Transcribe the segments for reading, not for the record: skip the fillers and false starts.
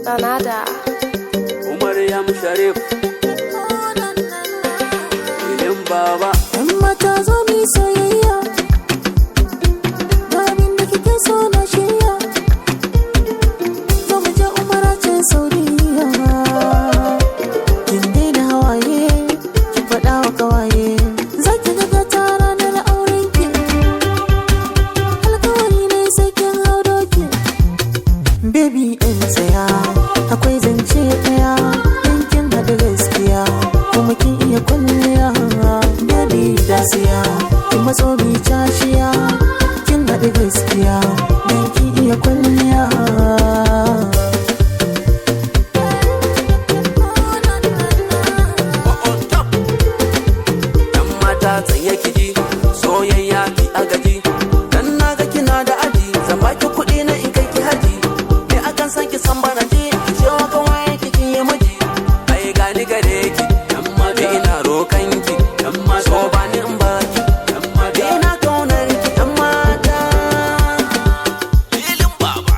Danada Umar M.Sharif Lilin baba ‘Yan mata zo mi soyayya, ga abin da kike so na shirya, zo mu je umara ce Saudiya. Kin daina hawaye, kin faɗa wa kawaye, za ki ga ta ranar aurenki, alkawari ne sai kin hau doki. Baby ɗin tsaya, akwai zance ɗaya, in kin haɗu gaskiya, kuma kin iya kwalliya. Baby dasiya, kin matso bi cashiya, kin haɗu gaskiya, dan kin iya kwalliya. Yan mata tsaye kiji soyayya ki agaji dan naga kina da aji zan baki kuɗi na in kai ki haji me akan san ki san bana ji ki ce wa kawai ki kin yi miji ai gani gare ki yan mata ina rokan ki yan mata so ba ni in baki yan mata ina kaunar ki yan mata Lilin baba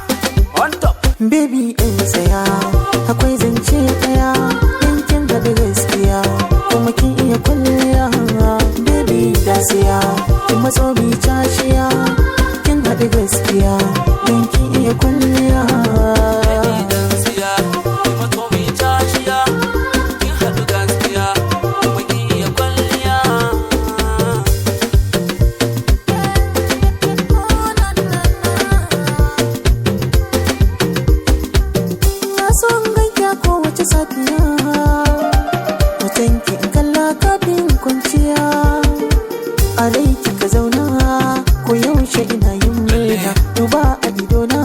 on top Baby ɗin tsaya, akwai zance ɗaya, in kin haɗu gaskiya, kuma kin iya kwalliya. Baby dasiya, kin matso bi cashiya, kin haɗu gaskiya, dan kin iya kwalliya. idan siya ki mato mi tashiya kin haɗu gaskiya kuma kin iya kwalliya Na so in ganki a kowace safiya, hotonki in kalla kafin kwanciya, a rai kika zauna, ko yaushe ina yin murna, duba a idona,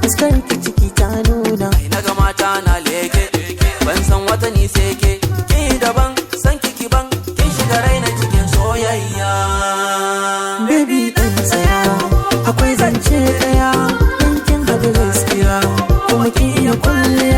fuskar ki ciki ta nuna. na ga mata na leke ban san wata ni sai ke ki daban san kiki ban kin shiga raina cikin soyayya Baby ɗin tsaya, akwai zance ɗaya, in kin haɗu gaskiya, kuma kin iya kwalliya.